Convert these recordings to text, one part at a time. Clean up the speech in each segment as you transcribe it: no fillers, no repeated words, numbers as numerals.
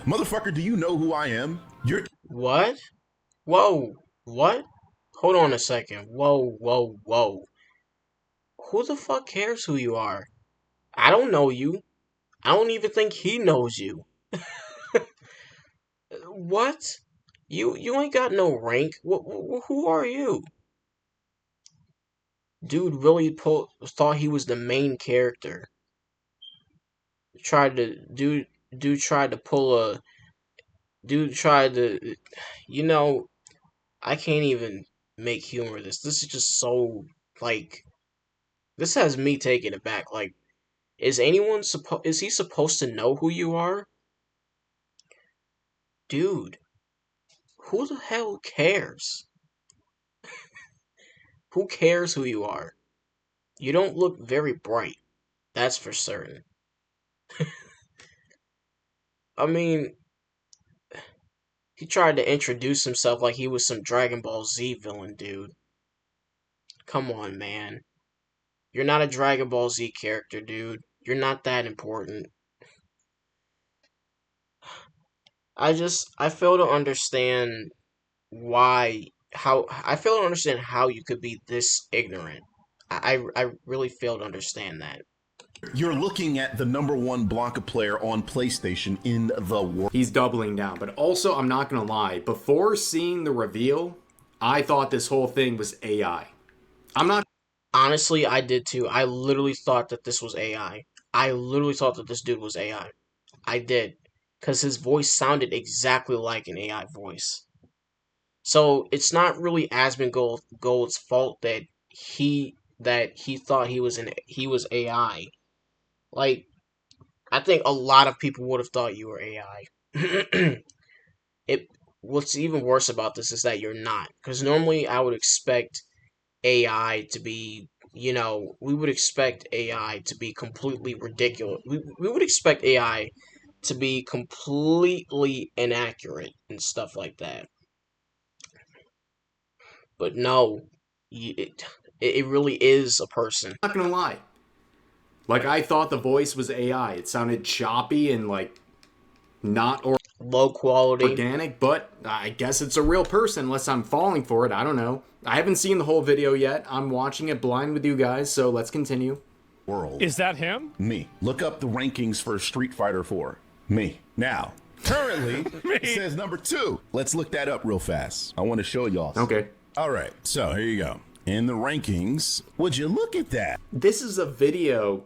Motherfucker, do you know who I am? You're What? Whoa. What? Hold on a second. Whoa, whoa, whoa. Who the fuck cares who you are? I don't know you. I don't even think he knows you. What? You ain't got no rank. Who are you? Dude really thought he was the main character. Tried to dude tried to pull a dude tried to you know, I can't even make humor of this. This is just so like this has me taken aback. Like, is he supposed to know who you are? Dude, who the hell cares? Who cares who you are? You don't look very bright. That's for certain. I mean, he tried to introduce himself like he was some Dragon Ball Z villain, dude. Come on, man. You're not a Dragon Ball Z character, dude. You're not that important. I fail to understand I fail to understand how you could be this ignorant. I really fail to understand that. you're looking at the number one Blanca player on PlayStation in the world. He's doubling down. But also, I'm not going to lie, before seeing the reveal, I thought this whole thing was AI. I'm not. Honestly, I did too. I literally thought that this was AI. I literally thought that this dude was AI. I did. Because his voice sounded exactly like an AI voice. So it's not really Gold's fault that he thought he was AI. Like, I think a lot of people would have thought you were AI. it What's even worse about this is that you're not. Because normally I would expect AI to be, we would expect AI to be completely ridiculous. We would expect AI to be completely inaccurate and stuff like that. But no, it really is a person. Not gonna lie. Like, I thought the voice was AI. It sounded choppy and like not Low quality. organic, but I guess it's a real person unless I'm falling for it. I don't know. I haven't seen the whole video yet. I'm watching it blind with you guys, so let's continue. World. Is that him? Me. Look up the rankings for Street Fighter 4. Me. Now, currently, it says number 2. Let's look that up real fast. I want to show y'all. Okay. All right, so here you go. In the rankings, would you look at that? This is a video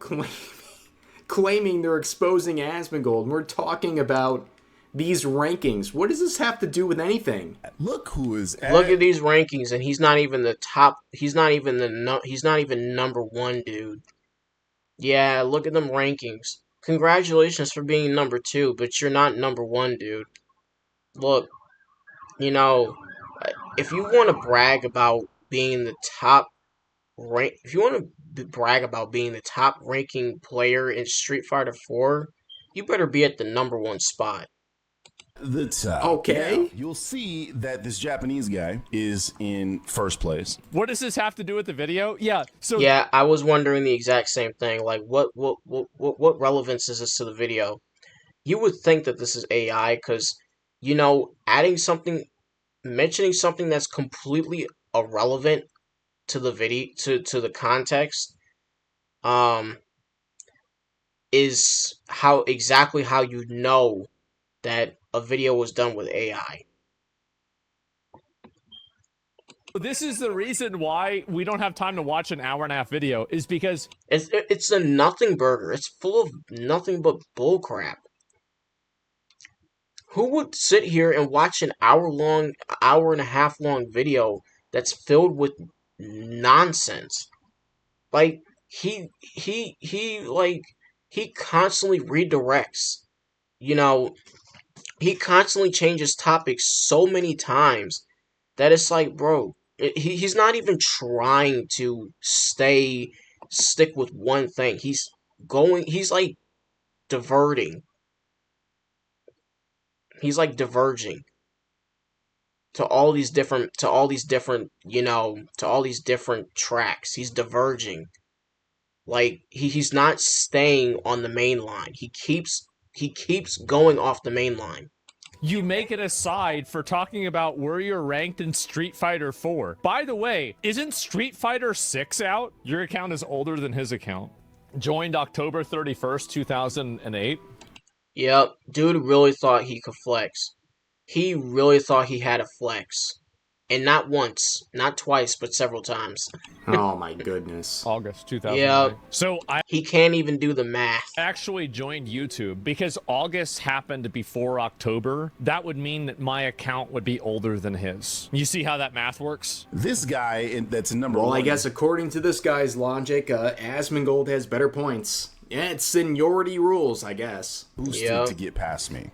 claiming they're exposing Asmongold, and we're talking about these rankings. What does this have to do with anything? Look who is Look at these rankings, and he's not even the top. He's not even he's not even number one, dude. Yeah, look at them rankings. Congratulations for being number 2, but you're not number 1, dude. Look, you know, if you want to brag about being the top if you want to brag about being the top ranking player in Street Fighter 4, you better be at the number 1 spot. the top. Okay. Now, you'll see that this Japanese guy is in first place. What does this have to do with the video? Yeah. So Yeah, I was wondering the exact same thing. Like, what relevance is this to the video? You would think that this is AI because, mentioning something that's completely irrelevant to the video to the context, um, is exactly how you know that a video was done with AI. this is the reason why we don't have time to watch an hour and a half video is because It's a nothing burger. It's full of nothing but bullcrap. Who would sit here and watch an hour and a half long video that's filled with nonsense? Like he constantly redirects. You know, he constantly changes topics so many times that it's like, bro, he's not even trying to stick with one thing. He's like diverting. He's like diverging to all these different, to all these different tracks. He's diverging. Like he's not staying on the main line. He keeps He keeps going off the main line. You make it aside for talking about where you're ranked in Street Fighter 4. By the way, isn't Street Fighter 6 out? Your account is older than his account. Joined October 31st, 2008. Yep, dude really thought he could flex. He really thought he had a flex. And not once, not twice, but several times. Oh my goodness. August 2008. Yeah. So I He can't even do the math. actually joined YouTube because August happened before October. That would mean that my account would be older than his. You see how that math works? This guy that's number Well, one. I guess according to this guy's logic, Asmongold has better points. Yeah, it's seniority rules, I guess. boosted Yep. to get past me.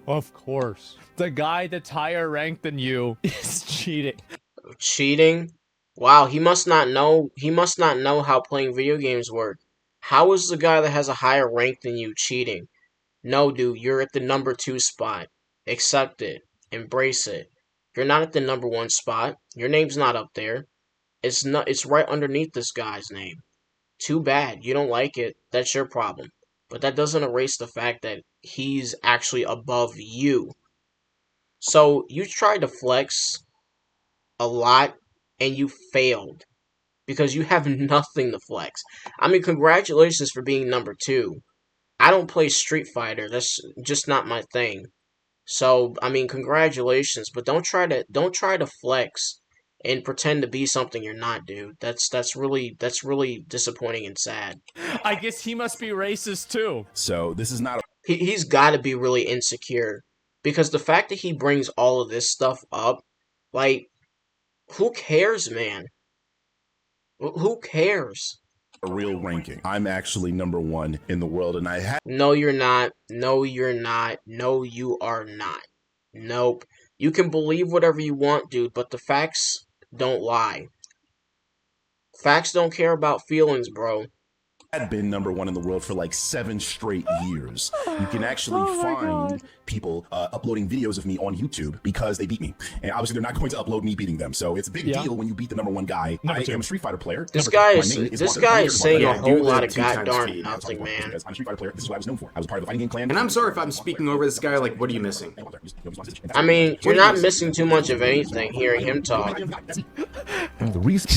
Of course. The guy that's higher ranked than you is cheating. Cheating? Wow, he must not know how playing video games work. How is the guy that has a higher rank than you cheating? No, dude, you're at the number 2 spot. Accept it. Embrace it. You're not at the number 1 spot. Your name's not up there. It's right underneath this guy's name. Too bad. You don't like it. That's your problem. But that doesn't erase the fact that he's actually above you. So you tried to flex a lot and you failed because you have nothing to flex. I mean, congratulations for being number 2. I don't play Street Fighter. That's just not my thing. So, I mean, congratulations, but don't try to flex and pretend to be something you're not, dude. That's really disappointing and sad. I guess he must be racist too. So this is not a He's got to be really insecure because the fact that he brings all of this stuff up, like, who cares, man? Who cares? real ranking. I'm actually number 1 in the world, and I had No, you're not. No, you're not. No, you are not. Nope. You can believe whatever you want, dude, but the facts don't lie. Facts don't care about feelings, bro. been number 1 in the world for like 7 straight years. You can actually find people uploading videos of me on YouTube because they beat me. And obviously they're not going to upload me beating them. So it's a big deal when you beat the number 1 guy. Number I 2. am a Street Fighter player. This Number guy 2. My name is Walker. saying Yeah, a whole do lot the of 2 times goddamn speed. nothing, man. Because I'm a Street Fighter player. This is what I was known for. I was part of the fighting game clan. And I'm sorry if I'm speaking over this guy, like, what are you missing? I mean, you're not missing too much of anything hearing him talk. The reason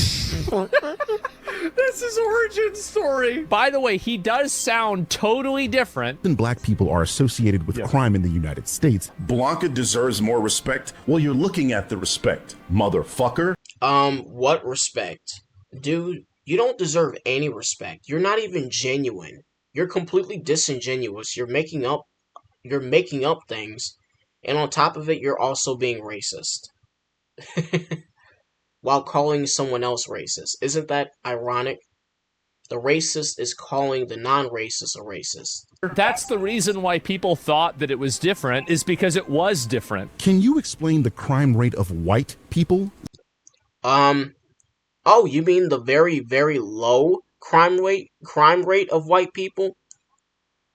This is origin story. By the way, he does sound totally different. Black people are associated with crime in the United States. Blanca deserves more respect. Well, you're looking at the respect, motherfucker. What respect? Dude, you don't deserve any respect. You're not even genuine. You're completely disingenuous. You're making up things. And on top of it, you're also being racist. While calling someone else racist. Isn't that ironic? The racist is calling the non-racist a racist. That's the reason why people thought that it was different, is because it was different. Can you explain the crime rate of white people? Oh, you mean the very, very low crime rate of white people?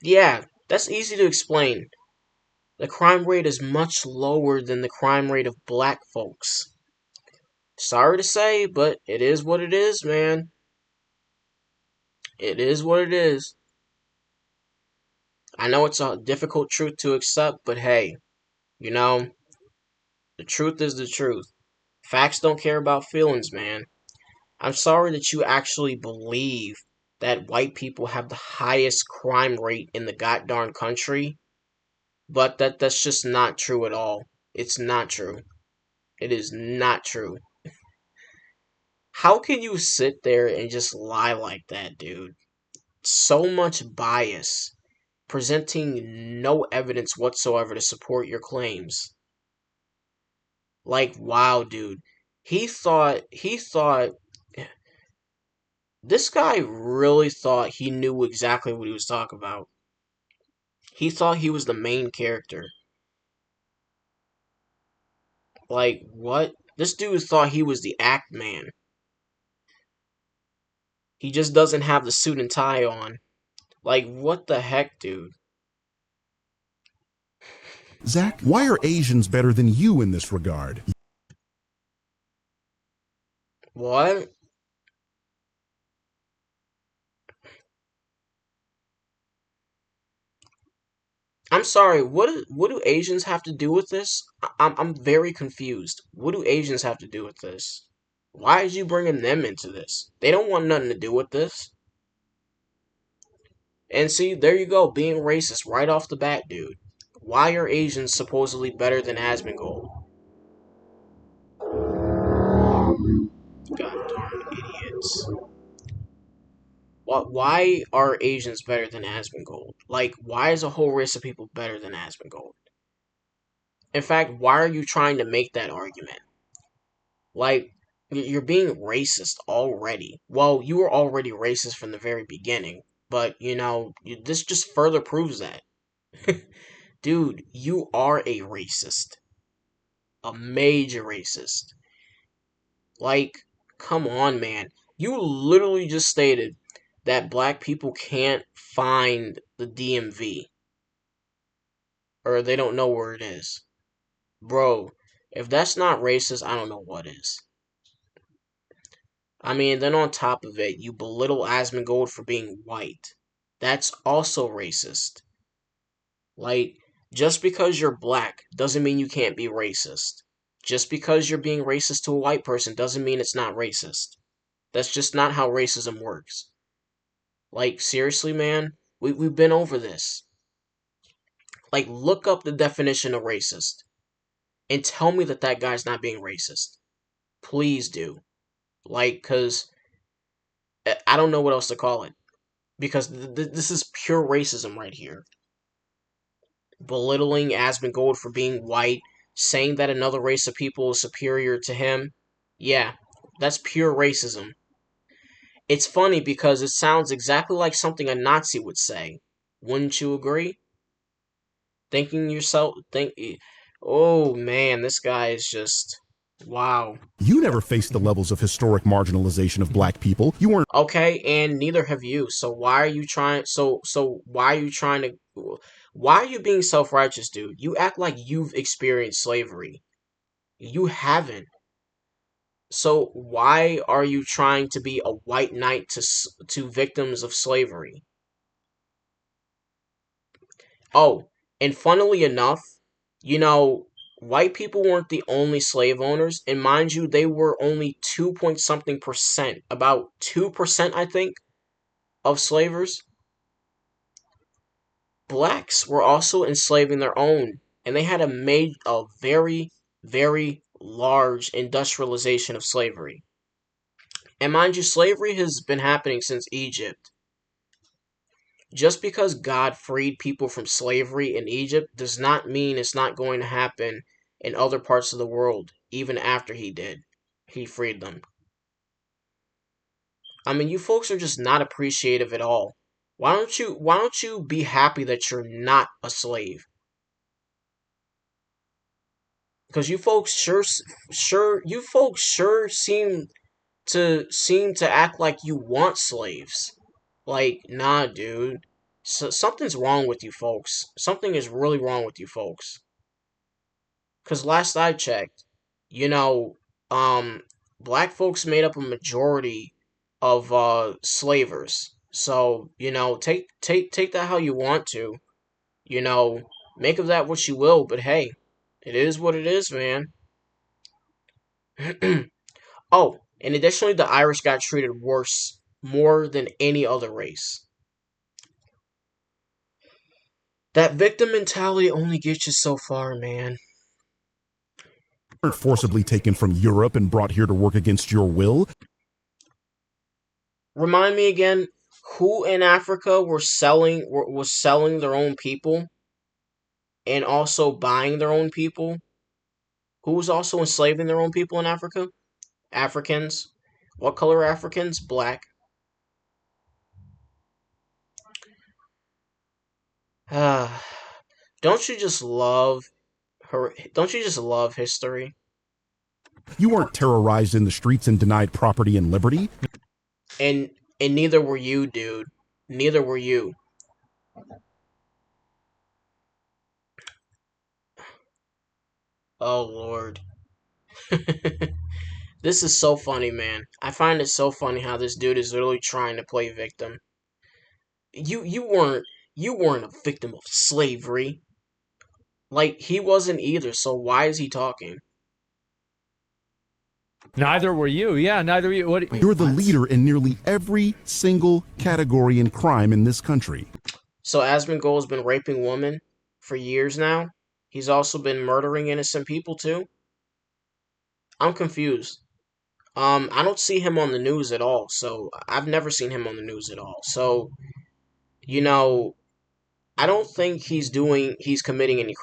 Yeah, that's easy to explain. The crime rate is much lower than the crime rate of black folks. Sorry to say, but it is what it is, man. It is what it is. I know it's a difficult truth to accept, but hey, you know, the truth is the truth. Facts don't care about feelings, man. I'm sorry that you actually believe that white people have the highest crime rate in the goddamn country, but that's just not true at all. It's not true. It is not true. How can you sit there and just lie like that, dude? So much bias, presenting no evidence whatsoever to support your claims. Like, wow, dude. He thought, this guy really thought he knew exactly what he was talking about. He thought he was the main character. Like, what? This dude thought he was the act man. He just doesn't have the suit and tie on. Like, what the heck, dude? Zach, why are Asians better than you in this regard? What? I'm sorry. What do Asians have to do with this? I'm very confused. What do Asians have to do with this? Why is you bringing them into this? They don't want nothing to do with this. And see, there you go, being racist right off the bat, dude. Why are Asians supposedly better than Asmongold? God darn idiots. Why are Asians better than Asmongold? Like, why is a whole race of people better than Asmongold? In fact, why are you trying to make that argument? Like, you're being racist already. Well, you were already racist from the very beginning, but, this just further proves that. Dude, you are a racist. A major racist. Like, come on, man. You literally just stated that black people can't find the DMV. Or they don't know where it is. Bro, if that's not racist, I don't know what is. I mean, then on top of it, you belittle Asmongold for being white. That's also racist. Like, just because you're black doesn't mean you can't be racist. Just because you're being racist to a white person doesn't mean it's not racist. That's just not how racism works. Like, seriously, man? We've been over this. Like, look up the definition of racist. And tell me that that guy's not being racist. Please do. Like, because I don't know what else to call it. Because this is pure racism right here. Belittling Asmongold for being white, saying that another race of people is superior to him. Yeah, that's pure racism. It's funny because it sounds exactly like something a Nazi would say. Wouldn't you agree? Oh man, this guy is just, wow. You never faced the levels of historic marginalization of black people. You weren't Okay, and neither have you. So why are you trying? Why are you being self-righteous, dude? You act like you've experienced slavery. You haven't. So why are you trying to be a white knight to victims of slavery? Oh, and funnily enough, white people weren't the only slave owners, and mind you, they were only 2 point something percent, about 2%, I think, of slavers. Blacks were also enslaving their own, and they had a very, very large industrialization of slavery. And mind you, slavery has been happening since Egypt. Just because God freed people from slavery in Egypt does not mean it's not going to happen in other parts of the world, even after he did. He freed them. I mean, you folks are just not appreciative at all. Why don't you be happy that you're not a slave? Because you folks sure seem to act like you want slaves. Like, nah, dude. Something's wrong with you folks. Something is really wrong with you folks. Because last I checked, you know, black folks made up a majority of slavers. So, take that how you want to. You know, make of that what you will, but hey, it is what it is, man. Oh, and additionally, the Irish got treated worse, more than any other race. That victim mentality only gets you so far, man. forcibly taken from Europe and brought here to work against your will. Remind me again, who in Africa was selling their own people and also buying their own people? Who was also enslaving their own people in Africa? Africans. What color are Africans? Black. Don't you just love don't you just love history? You weren't terrorized in the streets and denied property and liberty. And neither were you, dude. Neither were you. Oh Lord. This is so funny, man. I find it so funny how this dude is literally trying to play victim. You weren't a victim of slavery. Like, he wasn't either, so why is he talking? Neither were you. Yeah, neither were you. What? You're the leader in nearly every single category in crime in this country. So Asmongold's been raping women for years now. He's also been murdering innocent people too. I'm confused. I don't see him on the news at all. So I've never seen him on the news at all. So, you know, I don't think he's committing any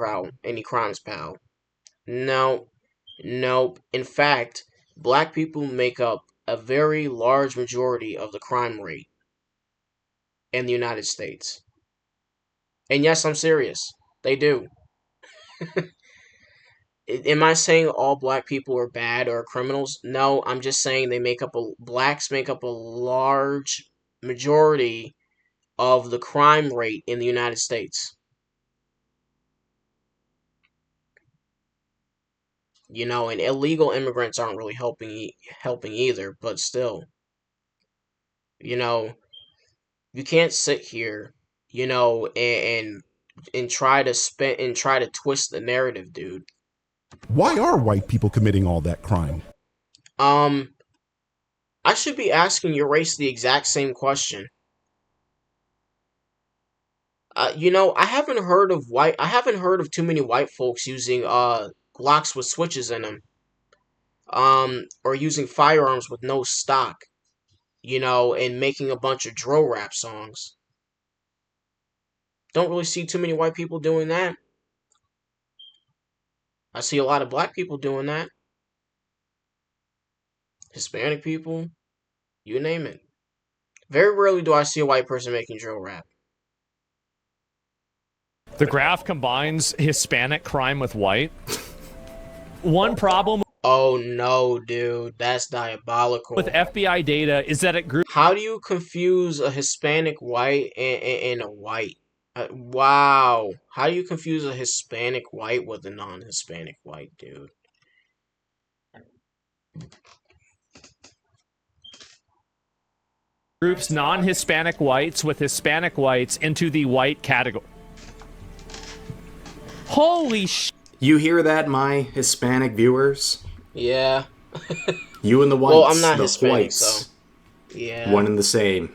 crimes, pal. No, nope. In fact, black people make up a very large majority of the crime rate in the United States. And yes, I'm serious. They do. Am I saying all black people are bad or criminals? No, I'm just saying blacks make up a large majority of the crime rate in the United States. You know, and illegal immigrants aren't really helping either, but still, you know, you can't sit here, you know, and try to twist the narrative, dude. Why are white people committing all that crime? Um, I should be asking your race the exact same question. You know, I haven't heard of too many white folks using Glocks with switches in them. Or using firearms with no stock, you know, and making a bunch of drill rap songs. Don't really see too many white people doing that. I see a lot of black people doing that. Hispanic people, you name it. Very rarely do I see a white person making drill rap. The graph combines Hispanic crime with white. One problem Oh no, dude, that's diabolical. with FBI data is that it groups How do you confuse a Hispanic white and a white? Wow. How do you confuse a Hispanic white with a non-Hispanic white, dude? non-Hispanic whites with Hispanic whites into the white category. Holy sh! You hear that, my Hispanic viewers? Yeah. You and the whites, Well, I'm not the Hispanic, whites, so yeah. one and the same,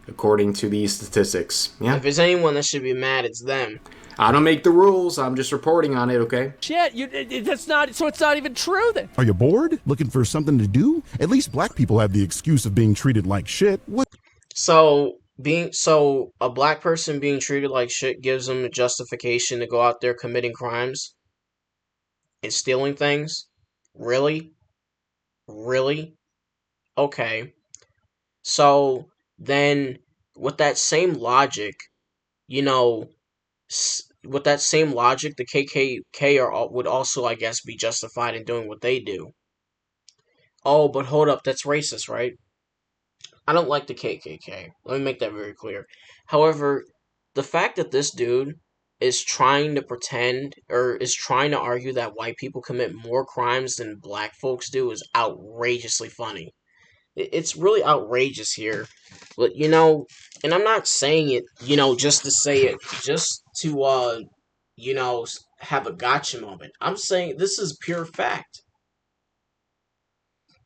according to these statistics. Yeah, If there's anyone that should be mad, it's them. I don't make the rules. I'm just reporting on it. Okay. Shit, that's not. So it's not even true then. Are you bored? Looking for something to do? At least black people have the excuse of being treated like shit. What? So a black person being treated like shit gives them a justification to go out there committing crimes and stealing things? Really? Really? Okay. So then, with that same logic, you know, with that same logic, the KKK would also, I guess, be justified in doing what they do. Oh, but hold up, that's racist, right? I don't like the KKK. Let me make that very clear. However, the fact that this dude is trying to is trying to argue that white people commit more crimes than black folks do is outrageously funny. It's really outrageous here. But, you know, and I'm not saying it, you know, just to say it, just to, you know, have a gotcha moment. I'm saying this is pure fact.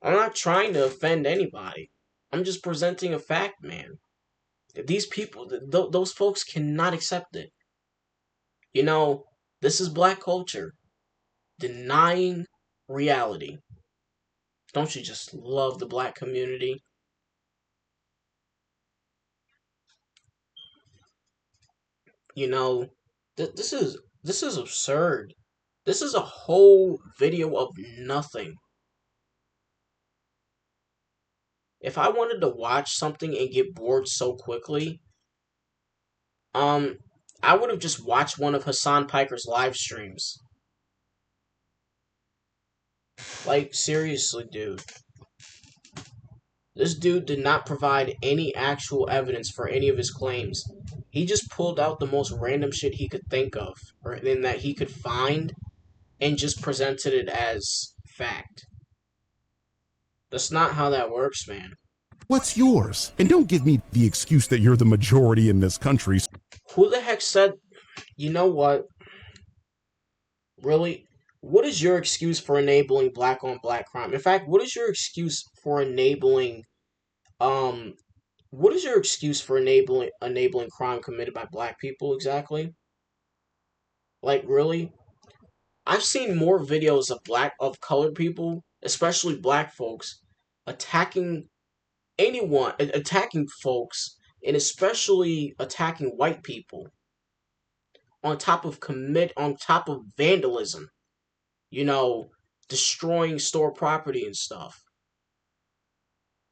I'm not trying to offend anybody. I'm just presenting a fact, man. These people, those folks cannot accept it. You know, this is black culture. Denying reality. Don't you just love the black community? You know, this is absurd. This is a whole video of nothing. If I wanted to watch something and get bored so quickly, I would have just watched one of Hassan Piker's live streams. Like, seriously, dude. This dude did not provide any actual evidence for any of his claims. He just pulled out the most random shit he could think of, or in that he could find, and just presented it as fact. That's not how that works, man. What's yours? And don't give me the excuse that you're the majority in this country. Who the heck said... You know what? Really? What is your excuse for enabling black on black crime? In fact, what is your excuse for enabling um what is your excuse for enabling crime committed by black people exactly? Like really? I've seen more videos of colored people, especially black folks, attacking attacking folks, and especially attacking white people on top of vandalism, you know, destroying store property and stuff,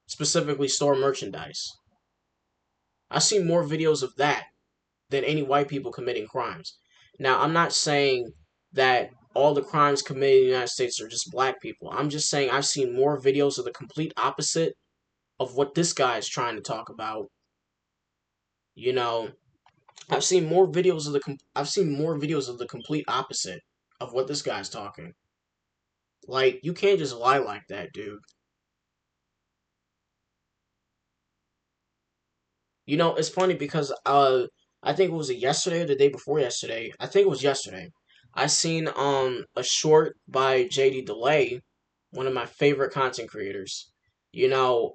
specifically store merchandise. I've seen more videos of that than any white people committing crimes. Now, I'm not saying that all the crimes committed in the United States are just black people. I'm just saying I've seen more videos of the complete opposite of what this guy is trying to talk about. You know, I've seen more videos of the complete opposite of what this guy's talking. Like, you can't just lie like that, dude. You know, it's funny because I think it was yesterday or the day before yesterday. I think it was yesterday. I seen a short by JD Delay, one of my favorite content creators. You know,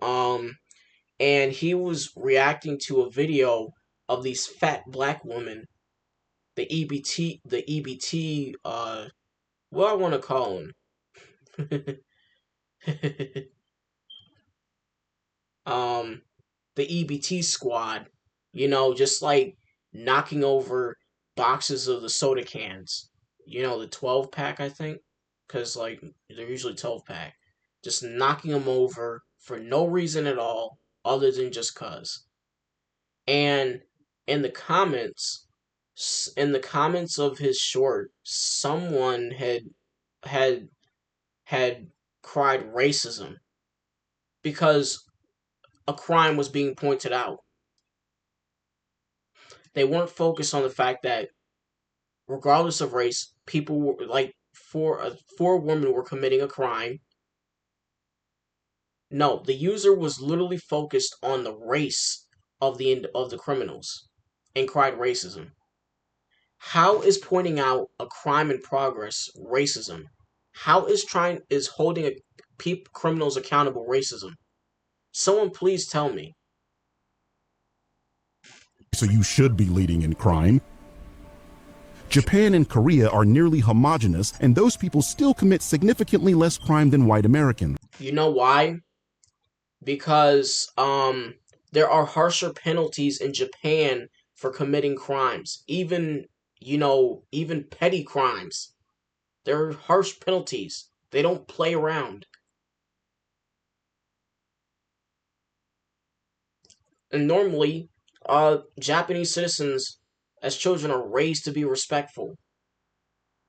and he was reacting to a video of these fat black women, the EBT what I want to call them. um the EBT squad, you know, just like knocking over boxes of the soda cans, you know, the 12 pack, I think, because like they're usually 12 pack, just knocking them over for no reason at all other than just cuz. And in the comments, in the comments of his short, someone had had cried racism because a crime was being pointed out. They weren't focused on the fact that, regardless of race, people were like four women were committing a crime. No, the user was literally focused on the race of the criminals and cried racism. How is pointing out a crime in progress racism? How is holding criminals accountable racism? Someone please tell me. So you should be leading in crime. Japan and Korea are nearly homogenous, and those people still commit significantly less crime than white Americans. You know why? Because there are harsher penalties in Japan for committing crimes, even even petty crimes. There are harsh penalties. They don't play around. And normally, Japanese citizens as children are raised to be respectful.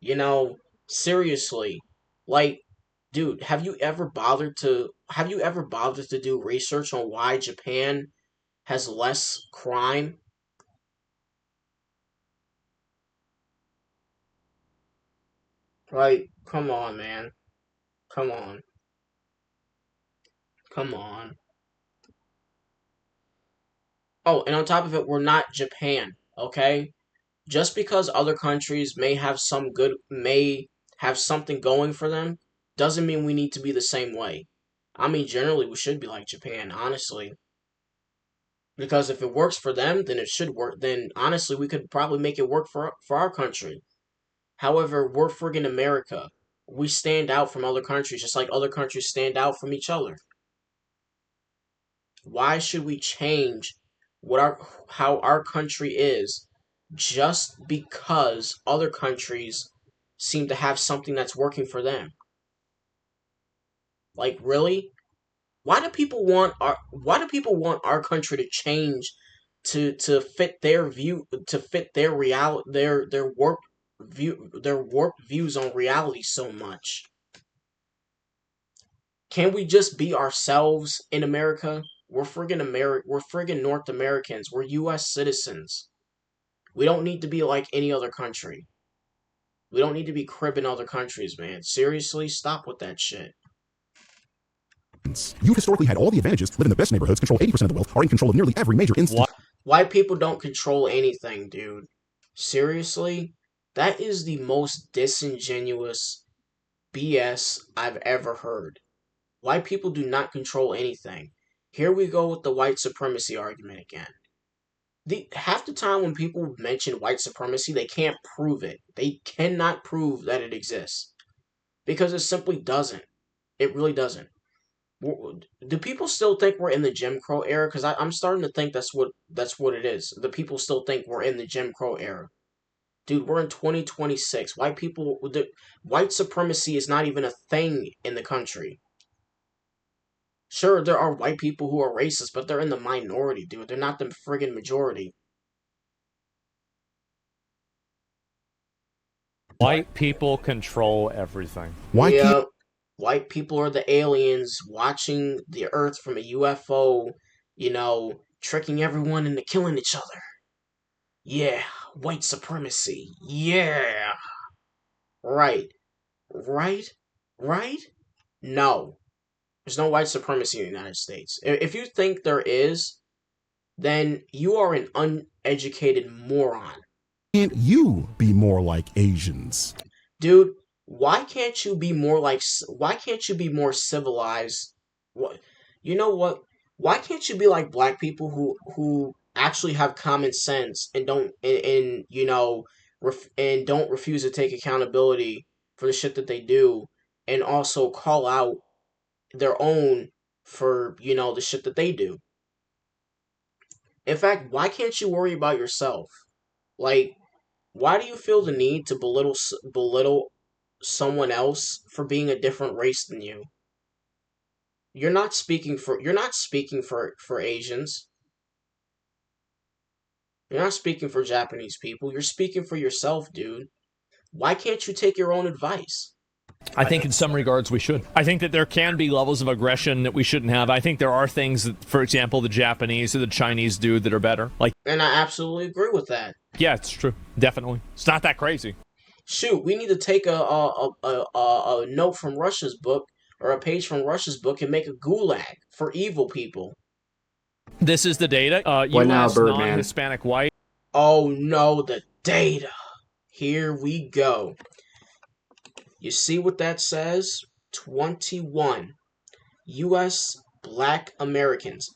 You know, seriously. Like, dude, have you ever bothered to do research on why Japan has less crime? Like, come on, man. Come on. Come on. Oh, and on top of it, we're not Japan, okay? Just because other countries may have something going for them, doesn't mean we need to be the same way. I mean, generally, we should be like Japan, honestly. Because if it works for them, then it should work. Then, honestly, we could probably make it work for our country. However, we're friggin' America. We stand out from other countries just like other countries stand out from each other. Why should we change how our country is just because other countries seem to have something that's working for them? Like, really? Why do people want our country to change to fit their view, to fit their reality, their warped views on reality so much? Can we just be ourselves in America? We're friggin' North Americans. We're US citizens. We don't need to be like any other country. We don't need to be cribbing other countries, man. Seriously, stop with that shit. You've historically had all the advantages, live in the best neighborhoods, control 80% of the wealth, are in control of nearly every major institution. White people don't control anything, dude. Seriously? That is the most disingenuous BS I've ever heard. White people do not control anything. Here we go with the white supremacy argument again. Half the time when people mention white supremacy, they can't prove it. They cannot prove that it exists. Because it simply doesn't. It really doesn't. Do people still think we're in the Jim Crow era? Because I'm starting to think that's what it is. The people still think we're in the Jim Crow era. Dude, we're in 2026. White supremacy is not even a thing in the country. Sure, there are white people who are racist, but they're in the minority, dude. They're not the friggin' majority. White people control everything. Why can't White people are the aliens watching the Earth from a UFO, tricking everyone into killing each other. Yeah, white supremacy. Yeah. Right. Right? Right? No. There's no white supremacy in the United States. If you think there is, then you are an uneducated moron. you be more like Asians? Dude, why can't you be more civilized? What? You know what? Why can't you be like black people who actually have common sense and don't refuse to take accountability for the shit that they do, and also call out their own for, the shit that they do. In fact, why can't you worry about yourself? Like, why do you feel the need to belittle someone else for being a different race than you? You're not speaking for Asians. You're not speaking for Japanese people. You're speaking for yourself, dude. Why can't you take your own advice? I think in some regards we should. I think that there can be levels of aggression that we shouldn't have. I think there are things that, for example, the Japanese or the Chinese do that are better. And I absolutely agree with that. Yeah, it's true. Definitely. It's not that crazy. Shoot, we need to take a note from Russia's book, or a page from Russia's book, and make a gulag for evil people. This is the data. What now, US Birdman? non-Hispanic white. Oh no, the data. Here we go. You see what that says? 21. U.S. Black Americans.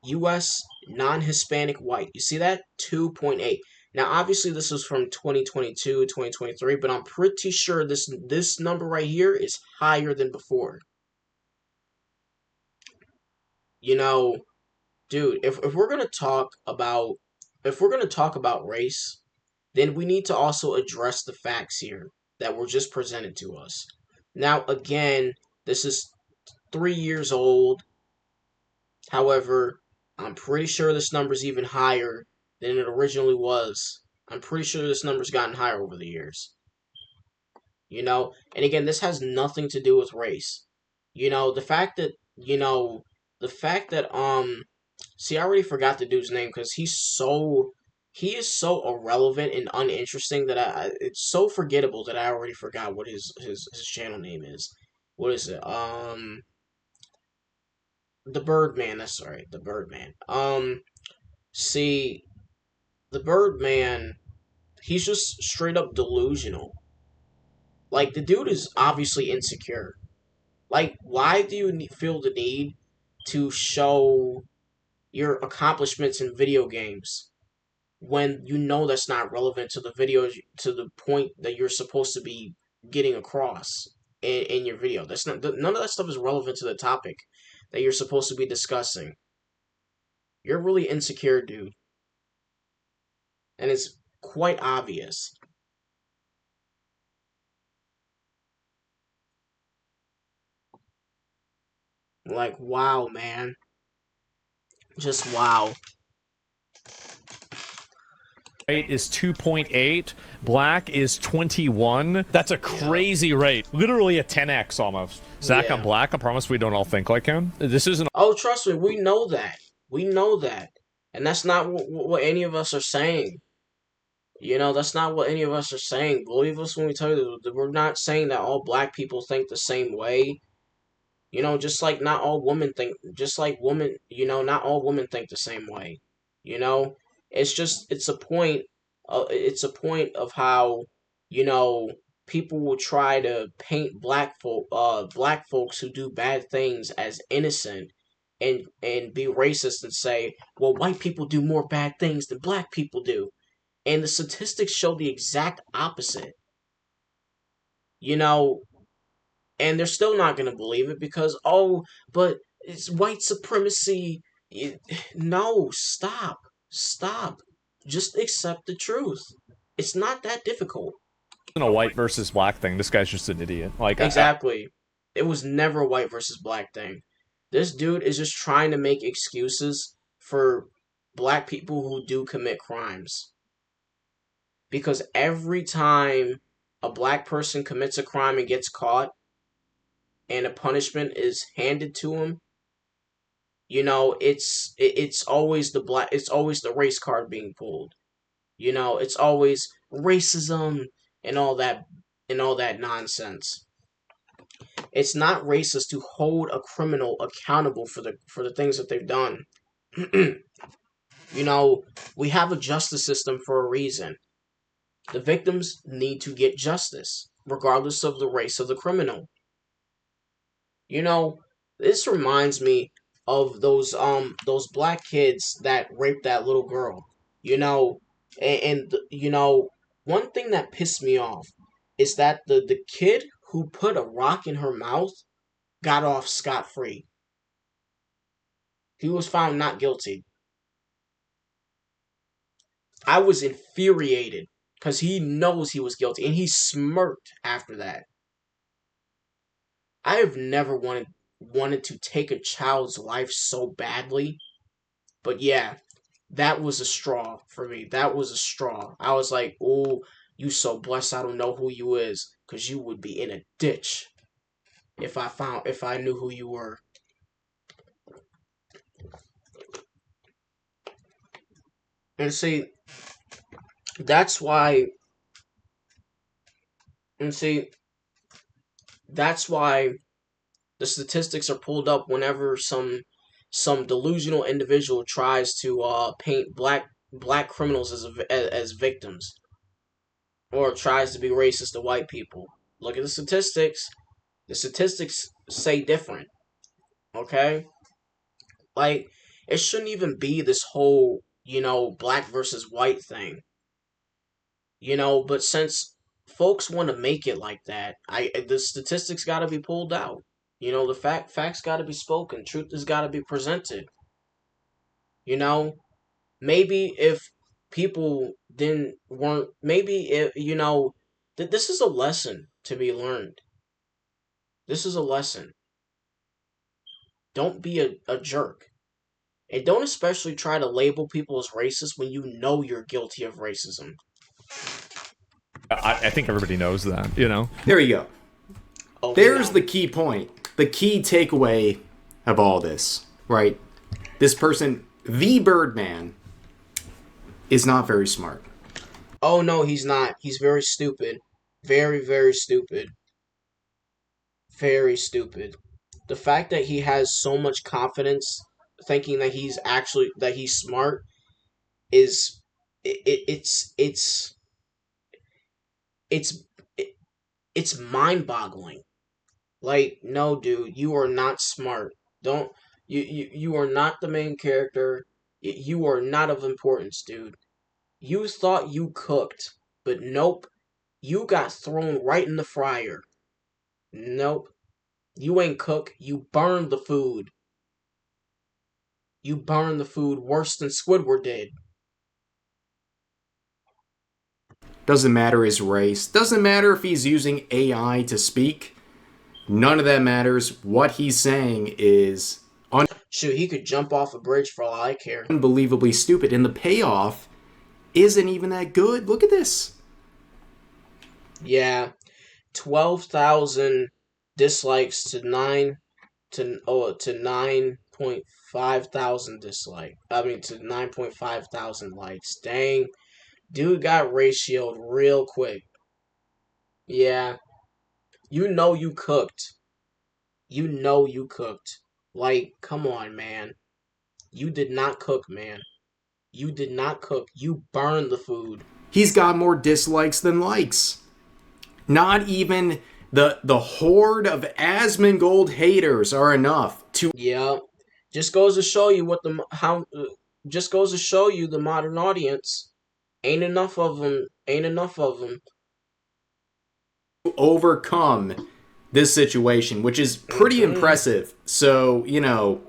U.S. non-Hispanic white. You see that? 2.8. Now, obviously, this is from 2022, 2023, but I'm pretty sure this number right here is higher than before. Dude, if we're gonna talk about race, then we need to also address the facts here that were just presented to us. Now, again, this is 3 years old. However, I'm pretty sure this number's even higher than it originally was. I'm pretty sure this number's gotten higher over the years. And again, this has nothing to do with race. The fact that, see, I already forgot the dude's name because he is so irrelevant and uninteresting that it's so forgettable that I already forgot what his channel name is. What is it? The Birdman. That's right, the Birdman. See, the Birdman, he's just straight up delusional. Like, the dude is obviously insecure. Like, why do you feel the need to show your accomplishments in video games when you know that's not relevant to the video, to the point that you're supposed to be getting across in your video? That's not, none of that stuff is relevant to the topic that you're supposed to be discussing. You're really insecure, dude. And it's quite obvious. Like, wow, man. Just wow. White is 2.8. Black is 21. That's a crazy rate. Literally a 10x almost. Zach, Yeah. I'm black. I promise we don't all think like him. This isn't. Oh, trust me, we know that. We know that. And that's not what any of us are saying. That's not what any of us are saying. Believe us when we tell you that we're not saying that all black people think the same way. Just like not all women think, not all women think the same way. It's a point of how you know, people will try to paint black folks who do bad things as innocent, and be racist and say, well, white people do more bad things than black people do. And the statistics show the exact opposite. You know, and they're still not going to believe it because, oh, but it's white supremacy. No, stop. Stop. Just accept the truth. It's not that difficult. It's a white versus black thing. This guy's just an idiot. Like, Exactly. It was never a white versus black thing. This dude is just trying to make excuses for black people who do commit crimes. Because every time a black person commits a crime and gets caught, and a punishment is handed to him, you know, it's always the race card being pulled. You know, it's always racism and all that nonsense. It's not racist to hold a criminal accountable for the things that they've done. You know, we have a justice system for a reason. The victims need to get justice, regardless of the race of the criminal. You know, this reminds me of those black kids that raped that little girl. You know, and you know, one thing that pissed me off is that the kid who put a rock in her mouth got off scot-free. He was found not guilty. I was infuriated because he knows he was guilty and he smirked after that. I have never wanted to take a child's life so badly, but yeah, that was a straw for me. That was a straw. I was like, "Oh, you so blessed. I don't know who you is, cause you would be in a ditch if I knew who you were." And see, that's why. And see, that's why the statistics are pulled up whenever some delusional individual tries to paint black criminals as victims, or tries to be racist to white people. Look at the statistics. The statistics say different. Okay? Like, it shouldn't even be this whole, black versus white thing. But since folks want to make it like that, the statistics got to be pulled out. The facts got to be spoken. Truth has got to be presented. You know, maybe if people didn't weren't maybe if that this is a lesson to be learned. This is a lesson. Don't be a jerk. And don't especially try to label people as racist when you know you're guilty of racism. I think everybody knows that, There you go. Okay, There's now. the key point. The key takeaway of all this, right? This person, the Birdman, is not very smart. Oh no, he's not. He's very stupid. Very, very stupid. Very stupid. The fact that he has so much confidence thinking that he's smart is it's it's mind-boggling. Like, no, dude, you are not smart. Don't you are not the main character. You are not of importance, dude. You thought you cooked, but nope. You got thrown right in the fryer. Nope. You ain't cook. You burned the food. You burned the food worse than Squidward did. Doesn't matter his race. Doesn't matter if he's using AI to speak. None of that matters. What he's saying is Shoot, he could jump off a bridge for all I care. unbelievably stupid, and the payoff isn't even that good. Look at this. Yeah, 12,000 dislikes to 9.5 thousand dislike. I mean to 9.5 thousand likes. Dang, dude got ratioed real quick. Yeah, you know you cooked. You know you cooked. Like, come on, man. You did not cook, man. You did not cook. You burned the food. He's got more dislikes than likes. Not even the horde of Asmongold haters are enough to Yeah, just goes to show you what the how. Just goes to show you the modern audience ain't enough of them. Ain't enough of them. overcome this situation, which is pretty impressive. So, you know,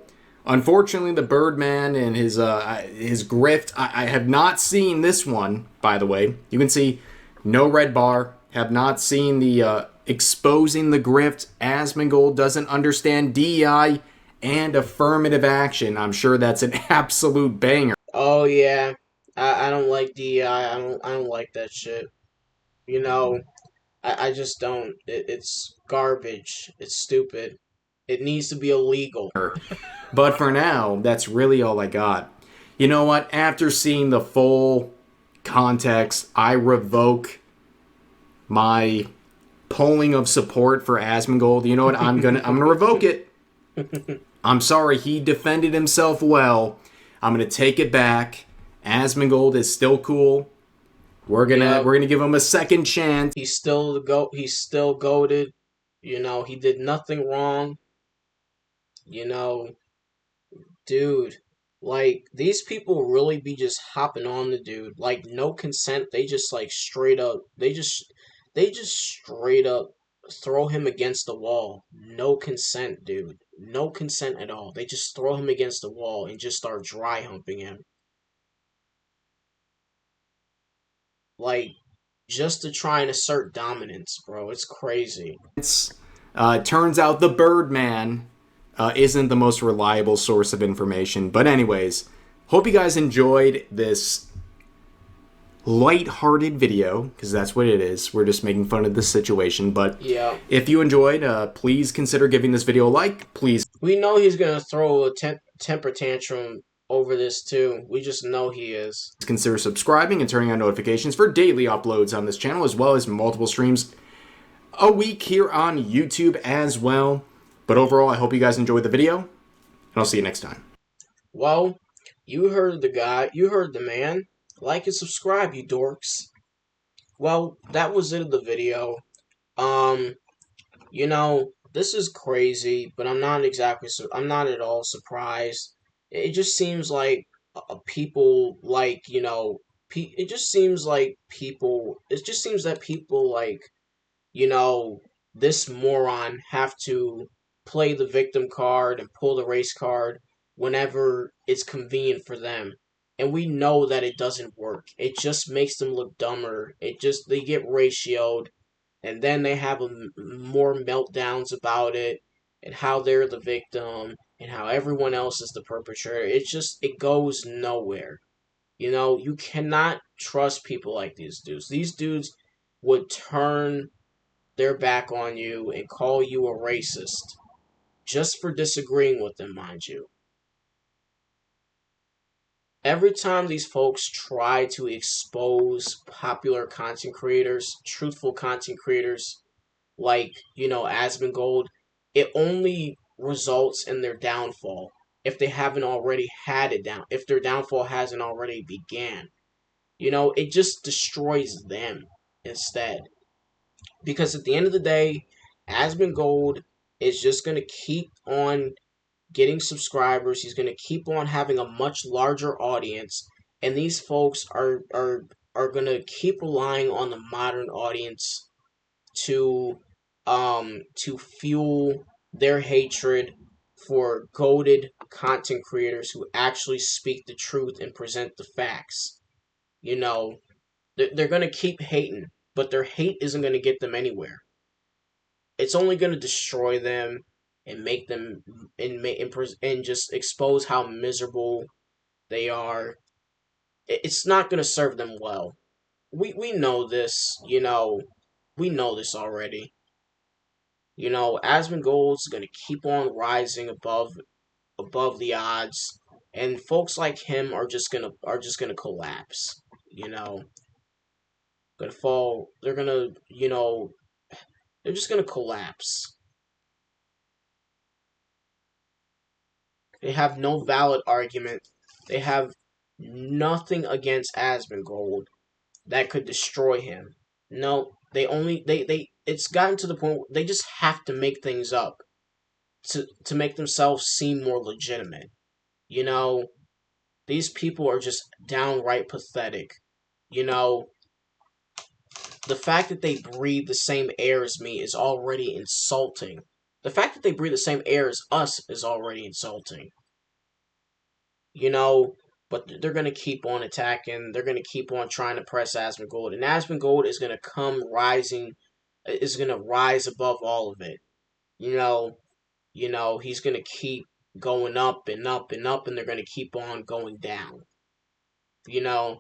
unfortunately, the Birdman and his grift, I have not seen this one, by the way. You can see no red bar. Have not seen the exposing the grift. Asmongold doesn't understand DEI and affirmative action. I'm sure that's an absolute banger. Oh yeah, I don't like DEI. I don't like that shit. You know, I just don't. It's garbage. It's stupid. It needs to be illegal. But for now, that's really all I got. You know what? After seeing the full context, I revoke my polling of support for Asmongold. You know what? I'm gonna revoke it. I'm sorry, he defended himself well. I'm gonna take it back. Asmongold is still cool. We're gonna give him a second chance. He's still the goat. He's still goated. You know, he did nothing wrong. You know, dude, like these people really be just hopping on the dude. Like no consent. They just like straight up. They just straight up throw him against the wall. No consent, dude. No consent at all. They just throw him against the wall and just start dry humping him. Like just to try and assert dominance, bro. It's crazy. It turns out the Birdman isn't the most reliable source of information. But anyways, hope you guys enjoyed this light-hearted video, because that's what it is. We're just making fun of the situation. But yeah, if you enjoyed, please consider giving this video a like. Please. We know he's going to throw a temper tantrum over this too. We just know he is. Consider subscribing and turning on notifications for daily uploads on this channel, as well as multiple streams a week here on YouTube as well. But overall, I hope you guys enjoyed the video, and I'll see you next time. Well, you heard the guy, you heard the man. Like and subscribe, you dorks. Well, that was it of the video. You know, this is crazy, but I'm not at all surprised. It just seems like people like, you know, it just seems like it just seems that people like, you know, this moron have to play the victim card and pull the race card whenever it's convenient for them. And we know that it doesn't work. It just makes them look dumber. They get ratioed, and then they have more meltdowns about it, and how they're the victim, and how everyone else is the perpetrator. It goes nowhere. You know, you cannot trust people like these dudes. These dudes would turn their back on you and call you a racist just for disagreeing with them, mind you. Every time these folks try to expose popular content creators, truthful content creators, like, you know, Asmongold, it only results in their downfall if they haven't already had it down, if their downfall hasn't already began. You know, it just destroys them instead. Because at the end of the day, Asmongold is just going to keep on getting subscribers. He's going to keep on having a much larger audience, and these folks are going to keep relying on the modern audience to fuel their hatred for goated content creators who actually speak the truth and present the facts. You know, they're going to keep hating, but their hate isn't going to get them anywhere. It's only going to destroy them and make them and just expose how miserable they are. It's not going to serve them well. We know this, you know. We know this already. You know, Asmongold's going to keep on rising above the odds, and folks like him are just gonna collapse. You know, gonna fall. They're gonna, you know, they're just gonna collapse. They have no valid argument. They have nothing against Asmongold that could destroy him. No, they it's gotten to the point where they just have to make things up to make themselves seem more legitimate. You know, these people are just downright pathetic. You know, the fact that they breathe the same air as me is already insulting. The fact that they breathe the same air as us is already insulting. You know, but they're going to keep on attacking. They're going to keep on trying to press Asmongold. And Asmongold is going to is going to rise above all of it. You know, he's going to keep going up and up and up, and they're going to keep on going down. You know,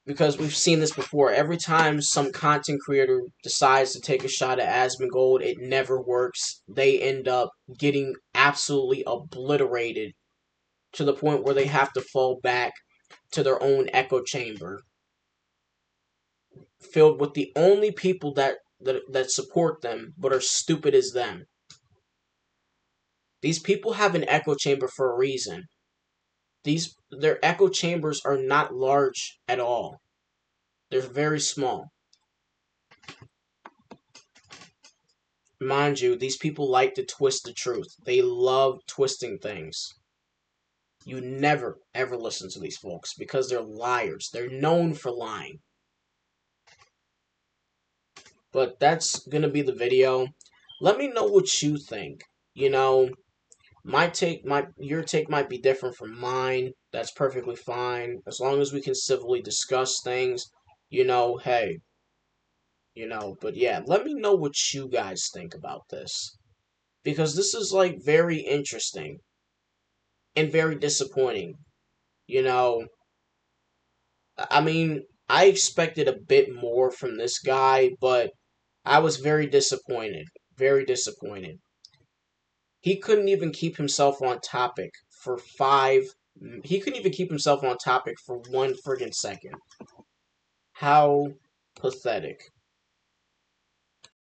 because we've seen this before. Every time some content creator decides to take a shot at Asmongold, it never works. They end up getting absolutely obliterated to the point where they have to fall back to their own echo chamber, filled with the only people that support them but are stupid as them. These people have an echo chamber for a reason. Their echo chambers are not large at all. They're very small. Mind you, these people like to twist the truth. They love twisting things. You never, ever listen to these folks because they're liars. They're known for lying. But that's going to be the video. Let me know what you think. You know, your take might be different from mine. That's perfectly fine. As long as we can civilly discuss things, you know, hey. You know, but yeah, let me know what you guys think about this. Because this is, like, very interesting. And very disappointing. You know, I mean, I expected a bit more from this guy, but I was very disappointed. Very disappointed. He couldn't even keep himself on topic for He couldn't even keep himself on topic for 1 friggin' second. How pathetic.